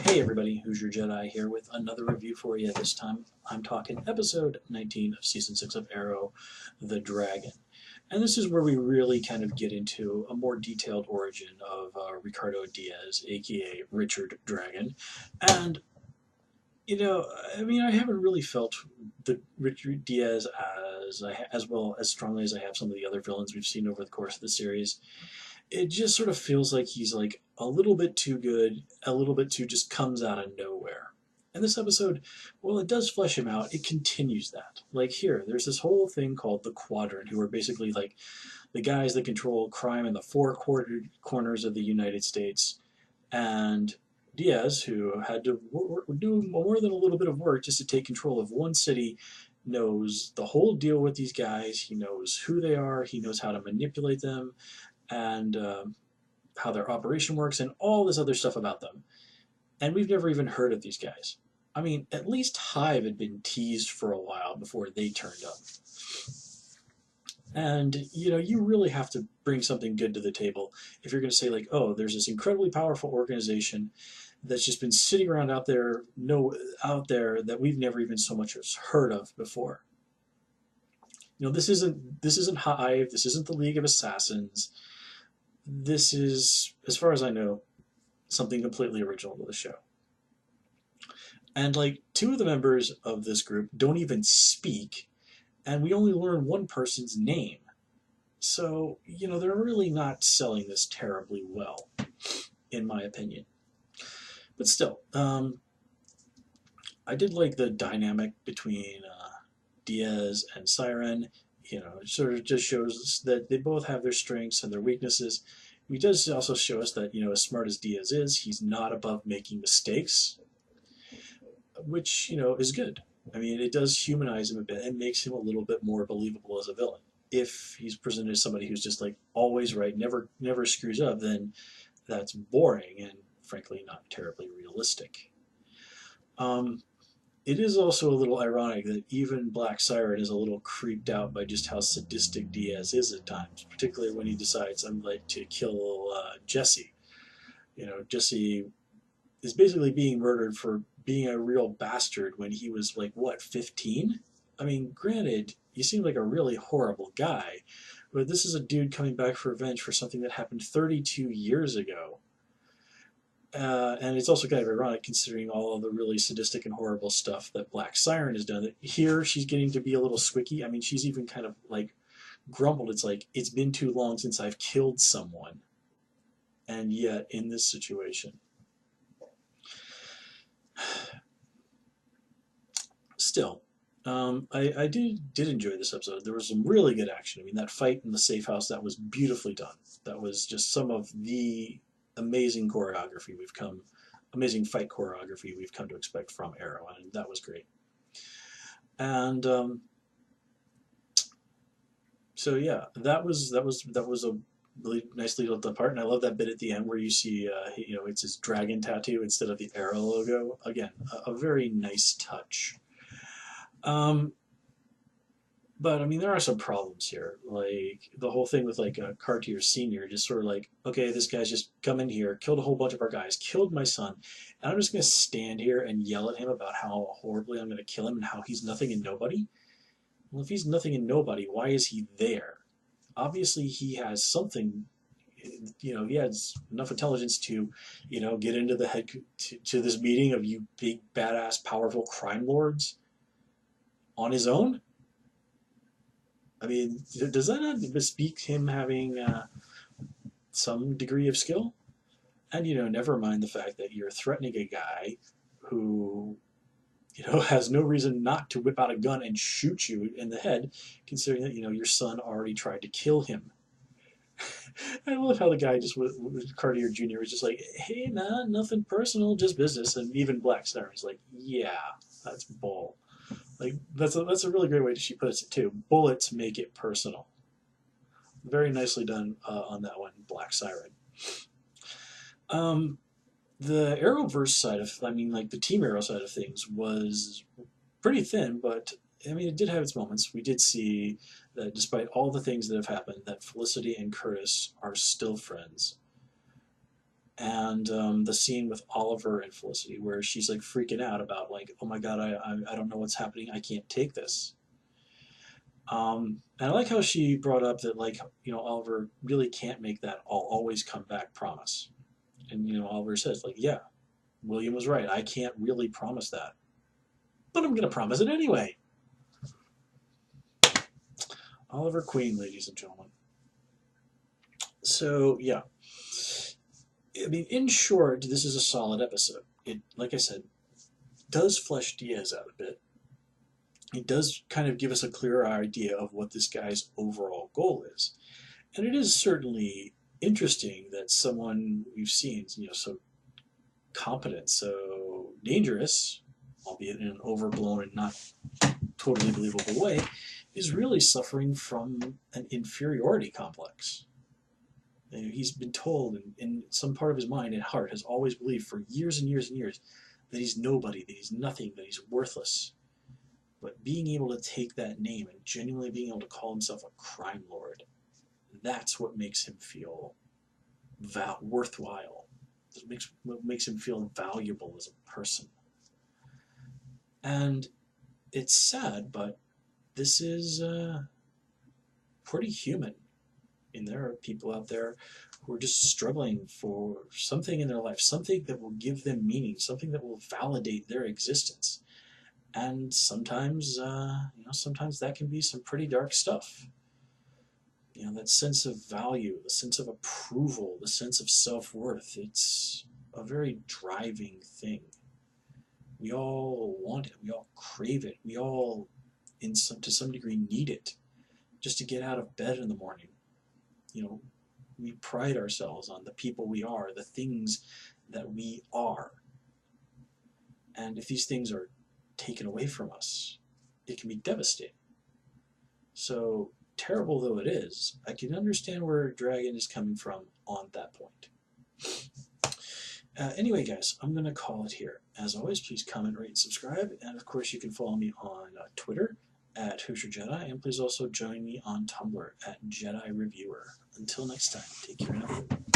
Hey everybody, Who's Your Jedi here with another review for you. This time I'm talking episode 19 of season 6 of Arrow, The Dragon. And this is where we really kind of get into a more detailed origin of Ricardo Diaz, aka Richard Dragon. And, I haven't really felt the Richard Diaz as well as strongly as I have some of the other villains we've seen over the course of the series. It just sort of feels like he's like a little bit too good, a little bit too just comes out of nowhere. And this episode, well, it does flesh him out. It continues that. Like here, there's this whole thing called the Quadrant, who are basically like the guys that control crime in the corners of the United States. And Diaz, who had to do more than a little bit of work just to take control of one city, knows the whole deal with these guys. He knows who they are. He knows how to manipulate them and how their operation works and all this other stuff about them. And we've never even heard of these guys. I mean, at least Hive had been teased for a while before they turned up. And, you really have to bring something good to the table if you're going to say, like, oh, there's this incredibly powerful organization that's just been sitting around out there, out there that we've never even so much as heard of before. This isn't Hive. This isn't the League of Assassins. This is, as far as I know, something completely original to the show. And like two of the members of this group don't even speak, and we only learn one person's name. So, they're really not selling this terribly well, in my opinion. But still, I did like the dynamic between Diaz and Siren. It sort of just shows us that they both have their strengths and their weaknesses. He does also show us that, as smart as Diaz is, he's not above making mistakes, which, is good. I mean, it does humanize him a bit and makes him a little bit more believable as a villain. If he's presented as somebody who's just like always right, never screws up, then that's boring and frankly not terribly realistic. Um, it is also a little ironic that even Black Siren is a little creeped out by just how sadistic Diaz is at times, particularly when he decides I'm like to kill Jesse. Jesse is basically being murdered for being a real bastard when he was like what 15. I mean, granted, he seemed like a really horrible guy, but this is a dude coming back for revenge for something that happened 32 years ago. And it's also kind of ironic considering all of the really sadistic and horrible stuff that Black Siren has done. That here she's getting to be a little squicky. I mean, she's even kind of like grumbled. It's like, it's been too long since I've killed someone. And yet, in this situation, still, I did enjoy this episode. There was some really good action. I mean, that fight in the safe house, that was beautifully done. That was just some of the amazing amazing fight choreography we've come to expect from Arrow, and that was great. And so yeah, that was a really nicely done part, and I love that bit at the end where you see, it's his dragon tattoo instead of the Arrow logo. Again, a very nice touch. Um, But I mean, there are some problems here. Like the whole thing with like Cartier Senior, just sort of like, okay, this guy's just come in here, killed a whole bunch of our guys, killed my son, and I'm just gonna stand here and yell at him about how horribly I'm gonna kill him and how he's nothing and nobody. Well, if he's nothing and nobody, why is he there? Obviously, he has something. He has enough intelligence to, get into the head to this meeting of you big badass powerful crime lords on his own. I mean, does that not bespeak him having some degree of skill? And never mind the fact that you're threatening a guy who has no reason not to whip out a gun and shoot you in the head, considering that your son already tried to kill him. I love how the guy just with Cartier Jr. was just like, "Hey man, nothing personal, just business." And even Black Star is like, "Yeah, that's bull." Like that's a really great way she puts it too. Bullets make it personal. Very nicely done on that one, Black Siren. Um, the Arrowverse side of, I mean, like the Team Arrow side of things was pretty thin, but I mean, it did have its moments. We did see that despite all the things that have happened, that Felicity and Curtis are still friends. And the scene with Oliver and Felicity, where she's like freaking out about like, oh my god, I don't know what's happening. I can't take this. And I like how she brought up that like Oliver really can't make that "I'll always come back" promise. And Oliver says like, yeah, William was right. I can't really promise that, but I'm gonna promise it anyway. Oliver Queen, ladies and gentlemen. So yeah, I mean, in short, this is a solid episode. It, like I said, does flesh Diaz out a bit. It does kind of give us a clearer idea of what this guy's overall goal is. And it is certainly interesting that someone we've seen, so competent, so dangerous, albeit in an overblown and not totally believable way, is really suffering from an inferiority complex. He's been told, in some part of his mind and heart, has always believed for years and years and years that he's nobody, that he's nothing, that he's worthless. But being able to take that name and genuinely being able to call himself a crime lord, that's what makes him feel worthwhile. What makes him feel valuable as a person. And it's sad, but this is pretty human. And there are people out there who are just struggling for something in their life, something that will give them meaning, something that will validate their existence. And sometimes, sometimes that can be some pretty dark stuff. That sense of value, the sense of approval, the sense of self-worth, it's a very driving thing. We all want it. We all crave it. We all, to some degree, need it just to get out of bed in the morning. We pride ourselves on the people we are, the things that we are. And if these things are taken away from us, it can be devastating. So, terrible though it is, I can understand where Dragon is coming from on that point. Anyway, guys, I'm going to call it here. As always, please comment, rate, and subscribe. And of course, you can follow me on Twitter at Hoosier Jedi. And please also join me on Tumblr at Jedi Reviewer. Until next time, take care and have a good one.